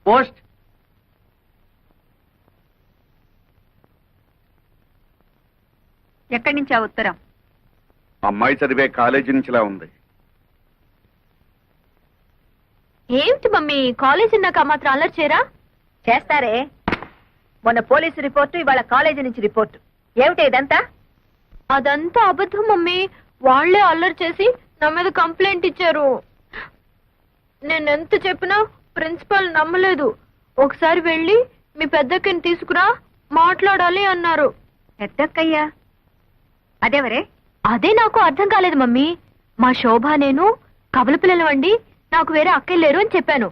Post. ఎక్కడి నుంచి ఆ ఉత్తరం? అమ్మాయి చదివే కాలేజీ నుంచిలా ఉంది. ఏమిటి మమ్మీ, కాలేజీ నాకు మాత్రం అల్లరి చేయరా? చేస్తారే. మొన్న పోలీసు రిపోర్టు, ఇవాళ కాలేజీ నుంచి రిపోర్టు. ఏమిటి ఇదంతా? అదంతా అబద్ధం మమ్మీ. వాళ్లే అల్లరి చేసి నా మీద కంప్లైంట్ ఇచ్చారు. నేనెంత చెప్పినా ప్రిన్సిపల్ నమ్మలేదు. ఒకసారి వెళ్ళి మీ పెద్దక్కని తీసుకురా, మాట్లాడాలి అన్నారు. పెద్దక్కయ్యా? అదేవరే? అదే నాకు అర్థం కాలేదు మమ్మీ. మా శోభ నేను కబల పిల్లలవండి, నాకు వేరే అక్కలు లేరు అని చెప్పాను.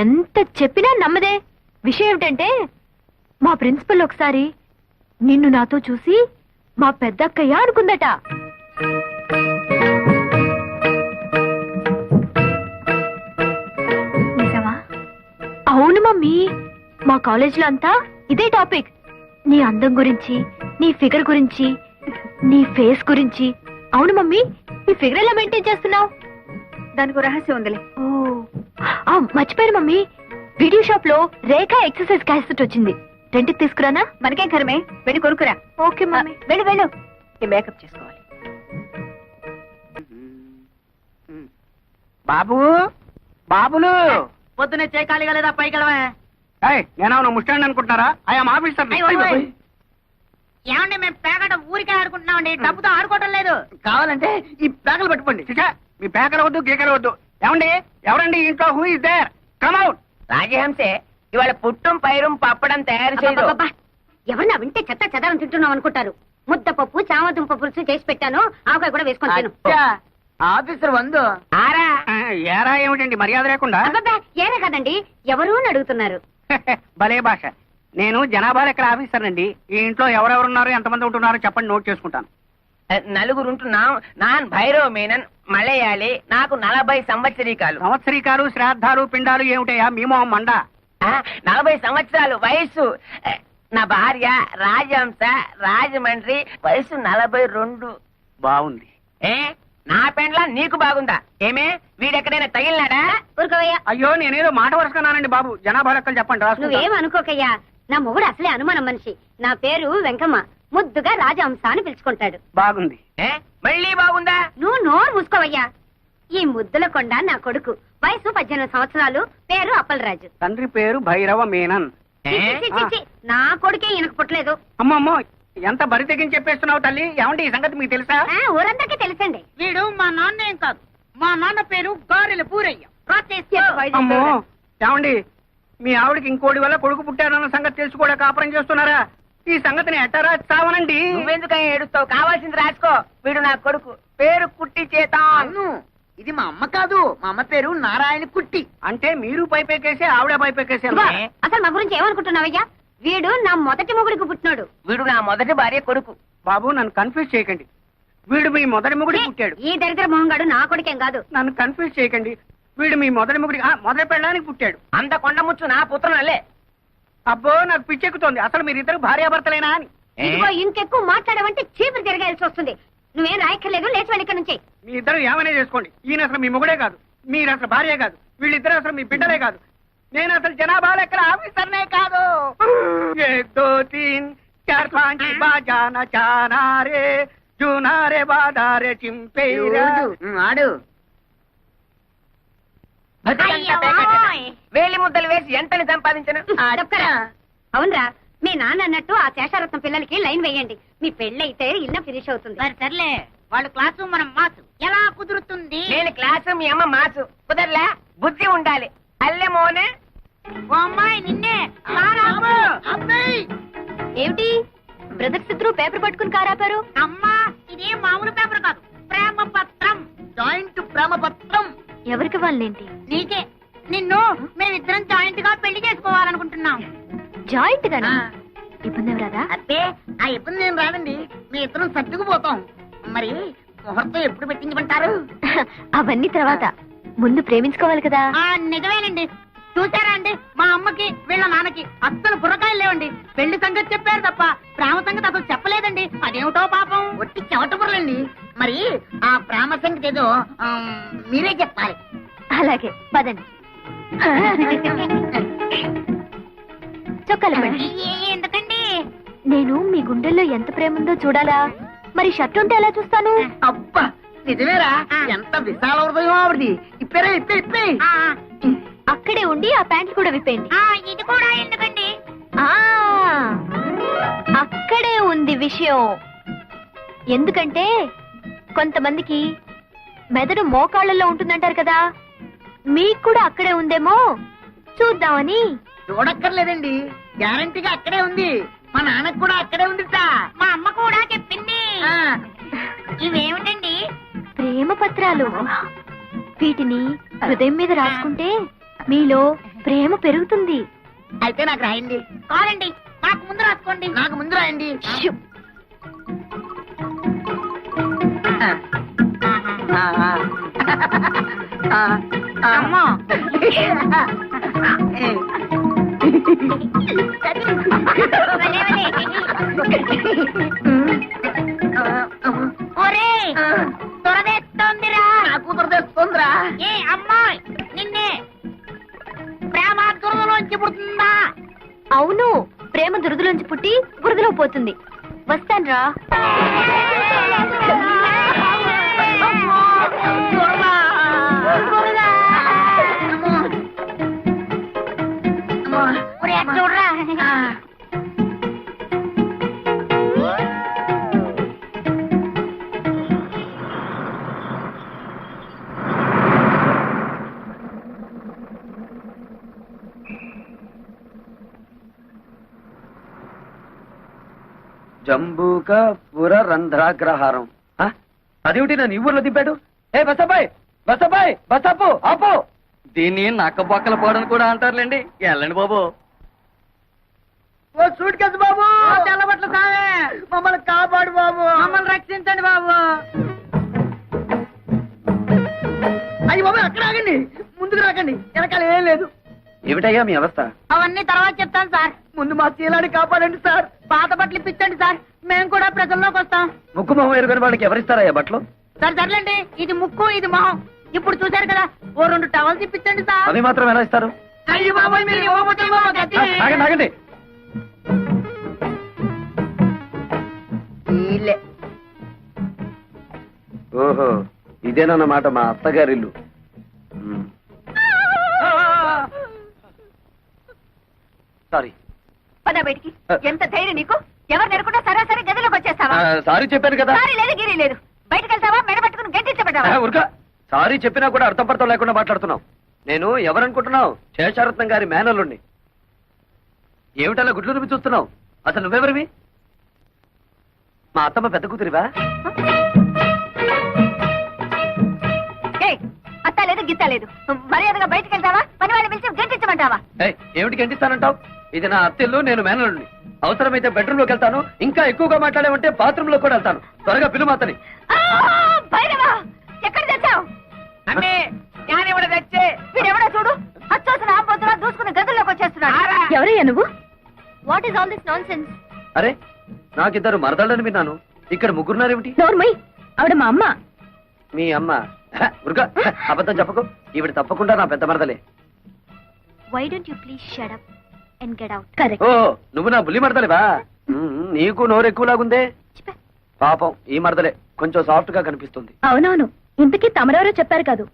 ఎంత చెప్పినా నమ్మదే. విషయం ఏమిటంటే మా ప్రిన్సిపల్ ఒకసారి నిన్ను నాతో చూసి మా పెద్దక్కయ్య అనుకుందట. నిజమా? అవును మమ్మీ, మా కాలేజీలో అంతా ఇదే టాపిక్. నీ అందం గురించి, నీ ఫిగర్ గురించి, నీ ఫేస్ గురించి. అవును మమ్మీ, నీ ఫిగర్ ఎలా మెయింటైన్ చేస్తున్నావు? దానికి రహస్యం ఉందిలే. మర్చిపోయాను మమ్మీ, వీడియో షాప్ లో రేఖ ఎక్సర్సైజ్ క్యాసెట్ వచ్చింది. రెంట్కి తీసుకురానా? మనకేం కరమే, వెళ్ళి కొనుక్కురా. Okay mummy. వెళ్ళు వెళ్ళు, నీ మేకప్ చేసుకోవాలి. బాబు, బాబులు పొద్దునే చేకాలి లేదా పైకెళ్ళవే. నేను ముస్టాండ్ అనుకుంటారా? I'm officer. ఏమండి, మేము పేకట ఊరికే ఆడుకుంటున్నామండి, డబ్బుతో ఆడుకోవటం లేదు. కావాలంటే ఈ పేకలు పట్టుకోండి. చిచా, మీ పేకలు వద్దు, గీకలు వద్దు. ఏమండి, ఎవరండి ఇంట్లో? Who is there? Come out. రాజహంసే ఇవాళ పుట్టం పైరం పప్పడం తయారు చేయదు. ఎవరన్నా వింటే చెత్త చెదారం తింటున్నాం అనుకుంటారు. ముద్దపప్పు, చామదుంప పులుసు చేసి పెట్టాను, ఆవకాయ కూడా వేసుకొని తిను. ఆఫీసర్ వందు ఆరా. ఏరా ఏమిటండి మర్యాద లేకుండా? అబ్బబ్బా, ఏనే కదండి, ఎవరు అని అడుగుతున్నారు. భలే భాష. నేను జనాభా లెక్కల ఆఫీసర్ అండి. ఈ ఇంట్లో ఎవరెవరున్నారు, ఎంతమంది ఉంటున్నారో చెప్పండి, నోట్ చేసుకుంటాను. నలుగురుంటున్నాం. నాన్ భైరవ మేనన్, మలయాళి, నాకు 40 సంవత్సరీకాలు. సంవత్సరీకాలు, శ్రాద్ధాలు, పిండాలు ఏమిటయా మీమో మండ? 40 సంవత్సరాలు వయస్సు. నా భార్య రాజహంస, రాజమండ్రి, వయసు 42. బాగుంది. నా పెండ్లా నీకు బాగుందా? ఏమే, వీడెక్కడైనా తగిలినాడా? ఊరుకోవయ్యా. అయ్యో, నేనేదో మాట వరుసకున్నానండి బాబు. జనాభా లెక్కలు చెప్పండి, రాసుకుంటా. నువ్వేం అనుకోకయ్యా, నా మొగుడు అసలే అనుమానం మనిషి. నా పేరు వెంకమ్మ, ముద్దుగా రాజహంస అని పిలుచుకుంటాడు. బాగుంది. మళ్ళీ బాగుందా? నువ్వు నోరు మూసుకోవయ్యా. ఈ ముద్దుల కొండ నా కొడుకు, వయసు 18 సంవత్సరాలు, పేరు అప్పలరాజు. తండ్రి పేరు భైరవ మేనన్. చి, చి, చి, చి, నా కొడుకే ఈయనకు పుట్టలేదు. అమ్మమ్మో, ఎంత బరి తెగించి చెప్పేస్తున్నావు తల్లి. ఏమంటే ఈ సంగతి మీకు తెలుసా? ఊరందరికీ తెలుసండి. వీడు మా నాన్న ఏం కాదు. మా నాన్న పేరు గారెల పూరయ్య. అమ్మో, ఏమండి, మీ ఆవిడకి ఇంకోటి వల్ల కొడుకు పుట్టాడన్న సంగతి తెలుసు కూడా కాపురం చేస్తున్నారా? ఈ సంగతిని ఎట్టరా చావనండి. నువ్వెందుకని ఏడుస్తావు? కావాల్సింది రాసుకో. వీడు నా కొడుకు, పేరు కుట్టి చేత. ఇది మా అమ్మ కాదు, మా అమ్మ పేరు నారాయణ కుట్టి. అంటే మీరు పైపెక్కేసి ఆవిడ పైపెక్కేసి అసలు మా గురించి ఏమనుకుంటున్నావయ్యా? వీడు నా మొదటి మొగుడికి పుట్టినాడు. వీడు నా మొదటి భార్య కొడుకు. బాబు, నన్ను కన్ఫ్యూజ్ చేయకండి. వీడు మీ మొదటి మొగుడికి పుట్టాడు. ఈ దరిద్ర మొహంగాడు నా కొడుకేం కాదు. నన్ను కన్ఫ్యూజ్ చేయకండి. వీడు మీ మొదటి మొగుడికి, మొదటి పెళ్ళడానికి పుట్టాడు. అంత కొండముచ్చు నా పుత్రనల్లే. అబ్బో, నాకు పిచ్చెక్కుతోంది. అసలు మీరిద్దరు భార్యాభర్తలేనా అని. ఇదిగో ఇంకెక్కువ మాట్లాడమంటే చీపురు తిరగాల్సి వస్తుంది. నువ్వేం రాయక్కర్లేదు, లేచి వెళ్ళి ఇక్కడ నుంచి. మీ ఇద్దరు ఏమైనా చేసుకోండి. ఈయన అసలు మీ మొగుడే కాదు, మీరు అసలు భార్య కాదు, వీళ్ళిద్దరు అసలు మీ బిడ్డలే కాదు. నేను అసలు జనాభా లెక్కల ఆఫీసర్నే కాదు. 1 2 3 4 5 బాజానా చానారే జూనారే బాదారే చింపేరా. ఆడు వేలి ముద్దలు వేసి ఎంతని సంపాదించను. అవునరా, మీ నాన్న అన్నట్టు ఆ శేషారత్నం పిల్లలకి లైన్ వేయండి. మీ పెళ్ళైతే ఇల్లు ఫినిష్ అవుతుంది. సర్లే, వాళ్ళు క్లాసు మనం మాసు. ఎలా కుదురుతుంది? నేను క్లాసు, మీ అమ్మ మాసు. కుదరలే, బుద్ధి ఉండాలి. అల్లె మోనే ఓ అమ్మాయి నిన్నే. ఏమిటి బ్రదర్స్ ఇద్దరు పేపర్ పట్టుకుని కారాపారు? అమ్మా, ఇది మామూలు పేపర్ కాదు, ప్రేమ పత్రం. జాయింట్ ప్రేమ పత్రం. ఎవరికి వాళ్ళేంటి? నీకే. నిన్ను మేమిద్దరం జాయింట్ గా పెళ్లి చేసుకోవాలనుకుంటున్నాం. జాయింట్ గానా? ఇబ్బంది ఏం రాదా? అబ్బే, ఆ ఇబ్బంది ఏం రాదండి. మీ ఇద్దరం సర్దుకుపోతాం. మరి ముహూర్తం ఎప్పుడు పెట్టించమంటారు? అవన్నీ తర్వాత, ముందు ప్రేమించుకోవాలి కదా. నిజమేనండి. చూసారా అండి, మా అమ్మకి వీళ్ళ నాన్నకి అస్సలు బుర్రకాయలు లేవండి. పెళ్లి సంగతి చెప్పారు తప్ప ప్రేమ సంగతి అసలు చెప్పలేదండి. అదేమిటో పాపం, ఒట్టి చెవట బుర్రలండి. మరి ఆ ప్రేమ సంగతి ఏదో మీరే చెప్పాలి. అలాగే పదండి. కలపండి. ఎందుకండి? నేను మీ గుండెల్లో ఎంత ప్రేమ ఉందో చూడాలా? మరి షర్ట్ ఉంటే ఎలా చూస్తాను? అబ్బా నిజమేరా, ఎంత విశాల హృదయం ఆవిడది. ఇప్పేరా ఇప్పే ఇప్పే. అక్కడే ఉండి ఆ ప్యాంట్లు కూడా విప్పేయండి. ఇది కూడా ఎందుకండి? ఆ అక్కడే ఉంది విషయం. ఎందుకంటే కొంతమందికి మెదడు మోకాళ్ళల్లో ఉంటుందంటారు కదా, మీకు కూడా అక్కడే ఉందేమో చూద్దామని. చూడక్కర్లేదండి, గ్యారంటీగా అక్కడే ఉంది. మా నాన్నకు కూడా అక్కడే ఉందిట. మా అమ్మ కూడా చెప్పింది. ఇవేమిటండి? ప్రేమ పత్రాలు. వీటిని హృదయం మీద రాసుకుంటే మీలో ప్రేమ పెరుగుతుంది. అయితే నాకు రాయండి. కాదండి, నాకు ముందు రాసుకోండి. నాకు ముందు రాయండి. షూ. అమ్మో. ఒరేయ్, త్వరదేస్తోందిరా. నాకు తెస్తుందిరా. ఏ అమ్మాయి, నిన్నే ప్రేమ దురదలోంచి పుడుతుందా? అవును, ప్రేమ దురదలోంచి పుట్టి బురదలో పోతుంది. వస్తాన్రా. ఒరే, అటు చూడరా. జంబూక పురరంధ్రాగ్రహారం. అదేమిటి నన్ను ఈ ఊర్లో దింపాడు? ఏ బసబాయ్, బసబాయ్, బసపు ఆపు. దీన్ని నక్క బొక్కల పోవడం కూడా అంటారులేండి. వెళ్ళండి బాబు. ఓ సూట్ కేసు బాబు, తెల్లబట్ల సామే, మమ్మల్ని కాపాడు బాబు, మమ్మల్ని రక్షించండి బాబు. అయ్యి బాబు, అక్కడ ఆగండి, ముందుకు రాకండి, వెనకాల ఏం లేదు. ఏమిటయ్యా మీ అవస్థ? అవన్నీ తర్వాత చెప్తాను సార్. ముందు మా శీలాన్ని కాపాడండి సార్. పాత బట్టలు ఇప్పించండి సార్, మేము కూడా ప్రజల్లోకి వస్తాం. ముక్కు మొహం ఎరుగని వాళ్ళకి ఎవరిస్తారయ్యా బట్టలు? సార్ సర్లేండి, ఇది ముక్కు ఇది మొహం. ఇప్పుడు చూశారు కదా, ఓ 2 టవల్స్ ఇప్పించండి సార్. అవి మాత్రం ఎలా ఇస్తారు? అయ్యి బాబాయ్, మీరు ఇవ్వకపోతే బాబు గతి. ఆగండి ఆగండి. వీళ్ళే. ఓహో, ఇదేనన్నమాట మా అత్తగారిల్లు. సారీ. పద బయటికి. ఎంత ధైర్యం నీకు? ఎవరు నెరకుండా సరాసరి గదిలోకి వచ్చేస్తావా? సారీ చెప్పాను కదా. సారీ లేదు గిరి లేదు. బయటకు వెళ్తావా? మెడ పట్టుకుని గెంటించబడ్డావా? ఉరక. సారీ చెప్పినా కూడా అర్థం పడతాం లేకుండా మాట్లాడుతున్నావు. నేను ఎవరనుకుంటున్నావు? శేషారత్నం గారి మేనల్లుండి. ఏమిటలా గుడ్లు రుమి చూస్తున్నావు? అసలు నువ్వెవరివి? మా అత్తమ్మ పెద్ద కూతురివా? అత్త లేదు గిత్త లేదు. మర్యాదగా బయటకు వెళ్తావా? పని వాళ్ళు పిలిచి గెంటించమంటావా? ఏమిటి గంటిస్తానంటావు? ఇది నా అత్తిల్లు, నేను మేనల్లుండి. అవసరమైతే బెడ్రూమ్ లోకి వెళ్తాను. ఇంకా ఎక్కువగా మాట్లాడేమంటే బాత్రూమ్ లో కూడా వెళ్తాను. త్వరగా పిలు మాతని. భైరవా, ఎక్కడ తెచ్చావు? అమ్మే, జ్ఞానివ్వడ తెచ్చే. వీడెవడో చూడు, అచ్చోసిన ఆంబోతులా దూసుకుని గదుల్లోకి వచ్చేస్తున్నాడు. ఎవరయ్యా నువ్వు? What is all this non sense? అరే, నాకిద్దరు మరదళ్ళని విన్నాను. ఇక్కడ ముగ్గురున్నారేమిటి? నోర్మయ్, ఆవిడ మా అమ్మ. మీ అమ్మ? ఉరుక, అబద్ధం చెప్పకు. ఈవిడ తప్పకుండా నా పెద్ద మరదలే. Why don't you please shut up and get out? Correct. ఓ, నువ్వు నా బుల్లి మరదలేవా? నీకు నోరు ఎక్కువలాగుందే. పాపం ఈ మరదలే కొంచెం సాఫ్ట్ గా కనిపిస్తుంది. అవునవును, ఇంతకీ తమరెవరో చెప్పారు కాదు.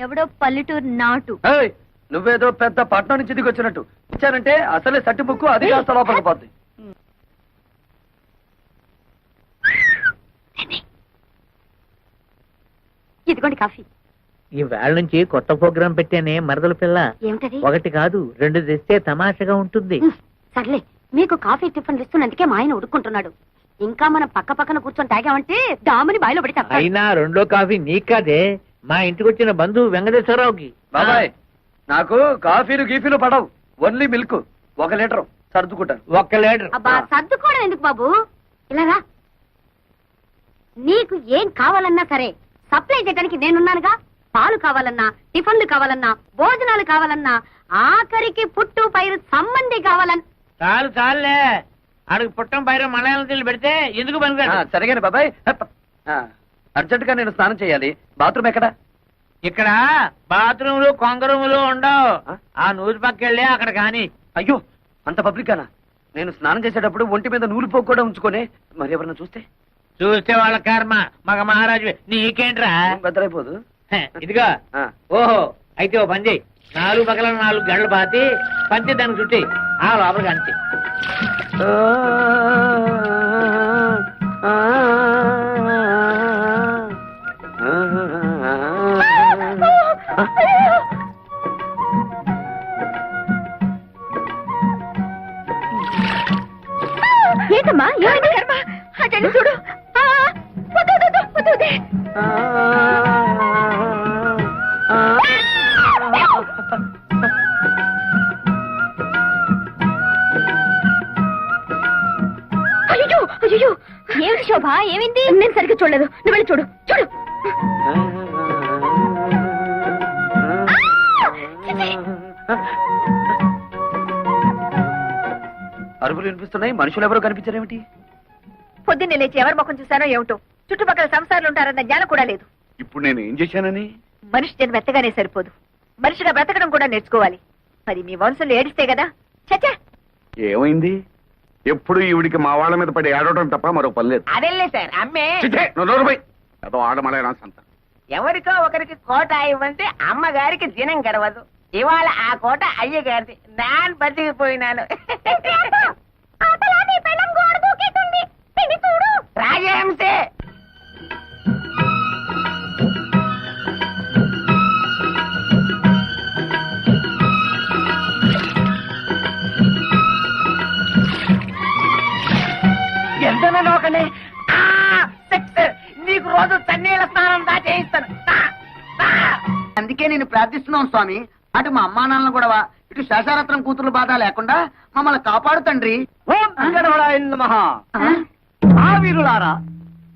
ఎవడో పల్లెటూరు నాటు. ఏయ్, నువ్వేదో పెద్ద పట్నం నుంచి దిగొచ్చినట్టు ఇచ్చానంటే అసలే సట్టి బుక్కు అది కాస్త లోపలికి పోద్ది. ఇదిగోండి కాఫీ. ఈ వేళ నుంచి కొత్త ప్రోగ్రాం పెట్టానే మరదల పిల్ల. ఏమిటది? 1 కాదు 2 తెస్తే తమాషగా ఉంటుంది. సర్లే, మీకు కాఫీ టిఫిన్లు ఇస్తున్నందుకే మా ఆయన ఉడుకుంటున్నాడు. ఇంకా మనం పక్క పక్కన కూర్చొని తాగామంటే డాముని బాయిలో పడి తప్ప. అయినా 2వ కాఫీ నీకు కాదే, మా ఇంటికి వచ్చిన బంధువు వెంకటేశ్వరరావుకి. బాబాయ్, నాకు కాఫీలు గీఫీలు పడవు. ఓన్లీ మిల్క్ 1 లీటర్ సర్దుకుంటాను. 1 లీటర్. అబ్బా, సర్దుకోవడం ఎందుకు బాబు? ఇలాగా నీకు ఏం కావాలన్నా సరే సప్లై చేయడానికి నేనున్నానుగా. పాలు కావాలన్నా, టిఫిన్లు కావాలన్నా, భోజనాలు కావాలన్నా, ఆఖరికి పుట్టు పైరు సంబంధి కావాలన్నా. చాలు చాలులే, అడుగు పుట్టం పైన మలయాళం తెల్లి పెడితే ఎందుకు పనికిరాదు. సరిగానే బాబాయ్. అర్జెంట్ గా నేను స్నానం చేయాలి. బాత్రూమ్ ఎక్కడ? ఇక్కడ బాత్రూములు కొంగరూములు ఉండవు. ఆ నూరు పక్కెళ్ళి అక్కడ కాని. అయ్యో, అంత పబ్లిక్ నేను స్నానం చేసేటప్పుడు ఒంటి మీద నూలు పోగు కూడా ఉంచుకొని మరి ఎవరన్నా చూస్తే చూస్తే వాళ్ళ కర్మ మగ మహారాజు నీకేంట్రా బద్దలైపోదు. ఇదిగా ఆ. ఓహో అయితే ఓ పని చేయి 4 పగల 4 గంటలు పాతి పంచి దానికి చుట్టి ఆ లోపలికి అంచి ఏంటమ్మా ఏమైంది కర్మ అటెండి చూడు ఆ, వద్దు, వద్దు, వద్దు, వద్దు. అయ్యో అయ్యో ఏమిటి శోభ ఏమైంది నేను సరిగ్గా చూడలేదు నువ్వు వెళ్ళి చూడు చూడు అరుపులు వినిపిస్తున్నాయి, మనుషులు ఎవరో కనిపించారేమిటి? పొద్దున్నే లేచి ఎవరి ముఖం చూసానో ఏమిటో చుట్టుపక్కల సంసారాలు ఉంటారన్న జ్ఞానం కూడా లేదు. ఇప్పుడు నేను ఏం చేశానని? మనిషి జన్మ ఎత్తగానే సరిపోదు, మనిషిగా బ్రతకడం కూడా నేర్చుకోవాలి. మరి మీ వంశంలో ఏడిస్తే కదా. చచ్చా ఏమైంది? ఎప్పుడు ఈవిడికి మా వాళ్ళ మీద పడి ఏడవడం తప్ప మరో పని లేదు. అదేలే సార్ అమ్మే చిచ్చే, నువ్వు నోరు మూయ్. ఏదో ఆడమలైనా సంత. ఎవరికో ఒకరికి కోట ఇవ్వంటే అమ్మగారికి దినం గడవదు. ఇవాళ ఆ కోట అయ్యగారిది. నాన్ బతికిపోయినాను. రాజహంసే ఎంతనే నోకండి. నీకు రోజు తన్నీళ్ళ స్నానం దా చేయిస్తాను. అందుకే నేను ప్రార్థిస్తున్నాను స్వామి. అటు మా అమ్మా నాన్నలు గొడవ, ఇటు శేషారత్నం కూతురు బాధ లేకుండా మమ్మల్ని కాపాడు తండ్రి. ఓం అంగడవడాయ నమః. ఆ వీరులారా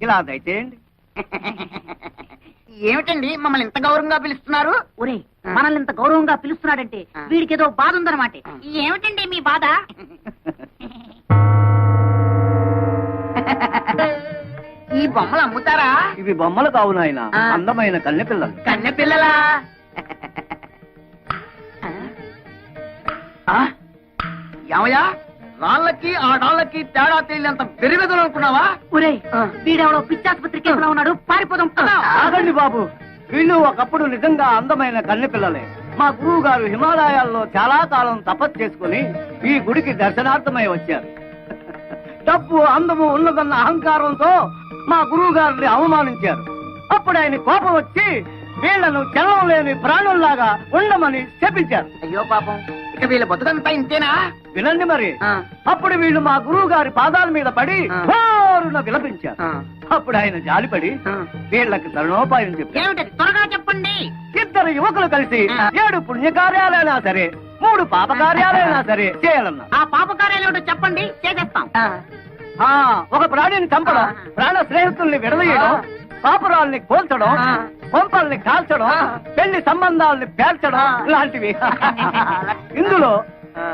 ఇలా దయచేయండి. ఏమిటండి మమ్మల్ని ఇంత గౌరవంగా పిలుస్తున్నారు? ఒరే మనల్ని ఇంత గౌరవంగా పిలుస్తున్నాడంటే వీడికి ఏదో బాధ ఉందన్నమాట. ఏమిటండి మీ బాధ? ఈ బొమ్మలు అమ్ముతారా? ఇవి బొమ్మలు కావు నాయన, ఆ. అందమైన కన్నె పిల్లలు. కన్నె పిల్లలా? ఏమయ్యా, రాళ్ళకి ఆ రాళ్ళకి తేడా తెలియనంత పెరిగెదలు అనుకున్నావా? ఒరే వీడెవడో పిచ్చాసుపత్రి కేసులో ఉన్నాడు, పారిపోదాం. ఆగండి బాబు, వీళ్ళు ఒకప్పుడు నిజంగా అందమైన కన్నె పిల్లలే. మా గురువు గారు హిమాలయాల్లో చాలా కాలం తపస్సు చేసుకుని ఈ గుడికి దర్శనార్థమై వచ్చారు. డబ్బు అందము ఉన్నదన్న అహంకారంతో మా గురువు గారిని అవమానించారు. అప్పుడు ఆయన కోపం వచ్చి వీళ్లను జనం లేని ప్రాణుల్లాగా ఉండమని శపించారు. అయ్యో పాపం, ఇక వీళ్ళ బతుకంతా ఇంతేనా? వినండి మరి. ఆ. అప్పుడు వీళ్ళు మా గురువు గారి పాదాల మీద పడి ఆ. హోరున విలపించారు. ఆ. అప్పుడు ఆయన జాలిపడి ఆ. వీళ్ళకి తరుణోపాయం చెప్పారు. ఏమిటది త్వరగా చెప్పండి. 2 యువకులు కలిసి ఆ. 7 పుణ్యకార్యాలైనా సరే 3 పాపకార్యాలైనా సరే చేయాలన్నారు. ఆ పాపకార్యాలు ఏమిటో చెప్పండి, చేసేస్తాం. ఆ, ఒక ప్రాణిని చంపడం, ఆ. ప్రాణ స్నేహితుల్ని విడదీయడం, పాపురాల్ని కోల్చడం, ఆ. కొంపల్ని కాల్చడం, ఆ. పెళ్లి సంబంధాలని పేర్చడం ఆ. లాంటివి. ఇందులో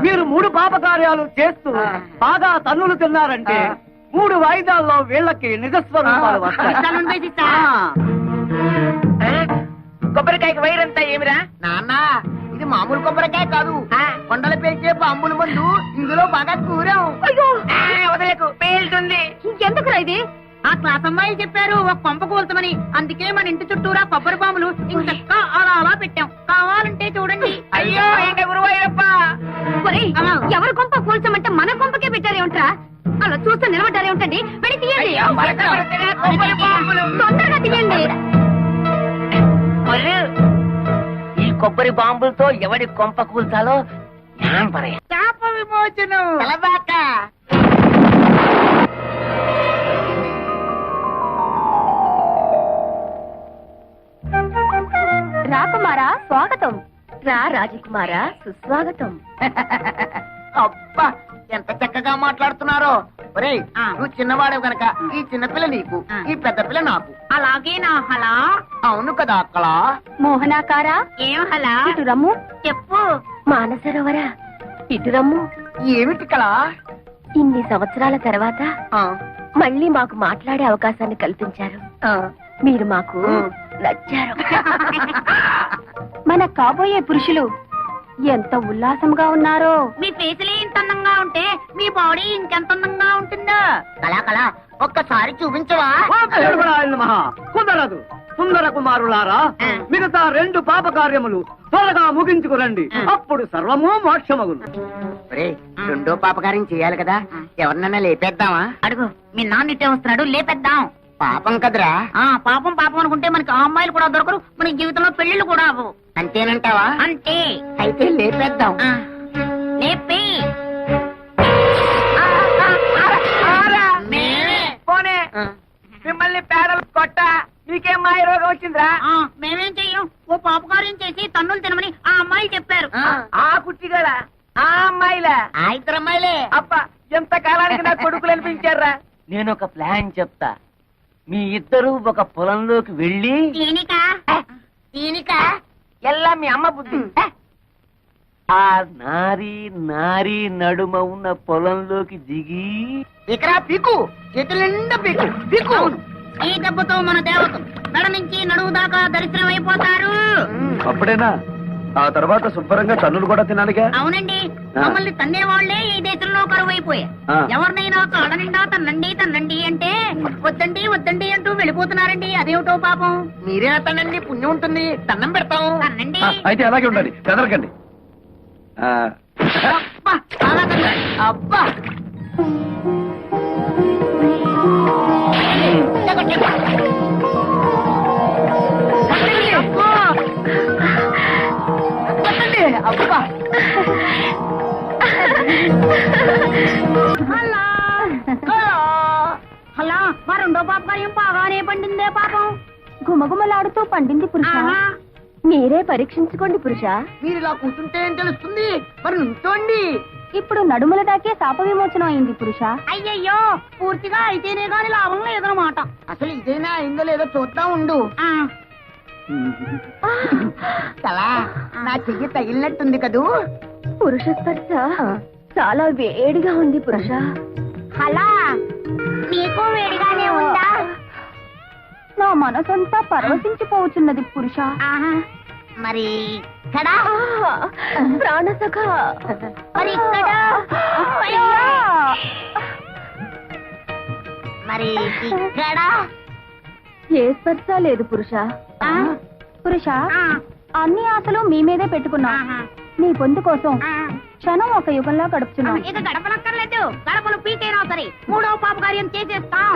మీరు 3 పాపకార్యాలు చేస్తూ ఆ. బాగా తన్నులు తిన్నారంటే ఆ. 3 వాయిదాల్లో వీళ్ళకి నిజస్వరూపాలు వస్తాయి. ఇస్తాను, ఇస్తా. ఆ. కొబ్బరికాయకి వైరంతా ఏమిరా? నాన్న, ఇది మామూలు కొబ్బరికాయ కాదు, కొండల పేల్చే బాంబుల మందు. ఇందులో బాగా కూరాం. వదలకు పేలుతుంది. ఇంకెందుకురా ఇది? ఆ క్లాస్ అమ్మాయి చెప్పారు ఒక కొంప కూల్చమని. అందుకే మన ఇంటి చుట్టూరా కొబ్బరి పాములు ఇంకా అలా అలా పెట్టాం. కావాలంటే చూడండి. అయ్యో, ఏంటి గురువాయూరప్ప? ఒరేయ్, అలా. ఎవరి కొంప కూల్చమంటే మన కొంపకే పెట్టారేమిట్రా? అలా చూస్తూ నిలబడ్డారేమిటండి? వెళ్ళి తీయండి, అయ్యో, వరదలు, కొబ్బరి బాంబులు. తొందరగా తీయండి. ఈ కొబ్బరి బాంబులతో ఎవడి కొంప కూల్చాలో శాప విమోచనం. తలబాక. రాకుమారా స్వాగతం. రా రాజకుమారా సుస్వాగతం. అబ్బా, ఎంత చక్కగా మాట్లాడుతున్నారో. ఒరేయ్, ఆ. నువ్వు చిన్నవాడు గనక ఈ చిన్నపిల్ల నీకు, ఆ. ఈ పెద్ద పిల్ల నాకు. అలాగే నా హలా. అవును కదా అక్కడ. మోహనాకారా ఏం హలా? ఇటు రమ్ము. చెప్పు. మానసరోవరా ఇటు రమ్ము. ఏమిటి కళ? ఇన్ని సంవత్సరాల తర్వాత ఆ, మళ్ళీ మాకు మాట్లాడే అవకాశాన్ని కల్పించారు. ఆ. మీరు మాకు ఆ. నచ్చారు. మన కాబోయే పురుషులు ఎంత ఉల్లాసంగా ఉన్నారో. మీ ఫేసులే ఇంత అందంగా ఉంటే మీ బాడీ ఇంకెంత అందంగా ఉంటుందో. కళా కళా ఒక్కసారి చూపించవా? మహా కుదరదు. సుందర కుమారులారా, మిగతా 2 పాప కార్యములు త్వరగా ముగించుకురండి. అప్పుడు సర్వము మోక్షమగును. రెండో పాపకార్యం చేయాలి కదా, ఎవరినైనా లేపేద్దామా? అడుగు, మీ నాన్న ఇట్టే వస్తున్నాడు, లేపేద్దాం. పాపం కదరా? పాపం పాపం అనుకుంటే మనకి ఆ అమ్మాయిలు కూడా దొరకరు, మన జీవితంలో పెళ్లిళ్ళు కూడా అవ్వవు. అంతేనంటావా? అంతే. అయితే లేపేద్దాం. లేపి పోనే మిమ్మల్ని పేడలు కొట్ట మీకేం మాయ రోగం వచ్చిందిరా? మేమేం చెయ్యం, ఓ పాపకార్యం చేసి తన్నులు తినమని ఆ అమ్మాయిలు చెప్పారు. ఆ కుట్టిగల ఆ అమ్మాయిలా? ఆ ఇద్దరు అమ్మాయిలే. అబ్బా, ఎంత కాలానికి నా కొడుకులు అనిపించారా? నేను ఒక ప్లాన్ చెప్తా. మీ ఇద్దరు ఒక పొలంలోకి వెళ్ళి దీనిక ఎల్లా మీ అమ్మ బుద్ధి. ఆ నారీ నడుమ ఉన్న పొలంలోకి దిగి ఇక్కడ పీకు, చేతుల నిండా పీకు పీకు. ఈ దెబ్బతో మన దేవతలు మెడ నుంచి నడువు దాకా దరిద్రం అయిపోతారు. అప్పుడేనా? ఆ తర్వాత శుభ్రంగా తన్నులు కూడా తినాలిగా. అవునండి, మమ్మల్ని తన్నే వాళ్లే ఈ దేశంలో కరువు అయిపోయాయి. ఎవరినైనా కాళ్ళ నిండా తన్నండి తన్నండి అంటే వద్దండి వద్దండి అంటూ వెళ్ళిపోతున్నారండి. అదేమిటో పాపం. మీరే తనండి, పుణ్యం ఉంటుంది, దండం పెడతాం. తన్నండి. అయితే అలాగే ఉండాలి, కదలకండి. అబ్బా, చాలా తన్నాడు. అబ్బా అబ్బా, అలా మా రెండో పాపకార్యం బాగానే పండిందే పాపం. గుమగుమలాడుతూ పండింది పురుష. మీరే పరీక్షించుకోండి పురుష. మీరు ఇలా కూర్చుంటే ఏం తెలుస్తుంది? మరి నుంచోండి. ఇప్పుడు నడుముల దాకే శాప విమోచనం అయింది పురుష. అయ్యయ్యో, పూర్తిగా అయితేనే గాని లాభం లేదన్నమాట. అసలు ఇదేనా అయిందో లేదో చూద్దాం ఉండు. కలా, నా చెయ్యి తగిలినట్టుంది కదూ. పురుష స్పర్శ చాలా వేడిగా ఉంది పురుష. అలా నీకు వేడిగానే ఉందా? నా మనసంతా పరవశించిపోతున్నది పురుష. మరి ఇక్కడ ప్రాణసఖ, మరి ఇక్కడ మరి ఇక్కడ ఏ స్పర్శ లేదు పురుష. పురుష, అన్ని ఆశలు మీ మీదే పెట్టుకున్నా. నీ పొందు కోసం క్షణం ఒక యుగంలా గడుపుతున్నాం. ఇక గడపనక్కర్లేదు, గడపలు పీకైనా సరే 3వ పాపకార్యం చేసేస్తాం.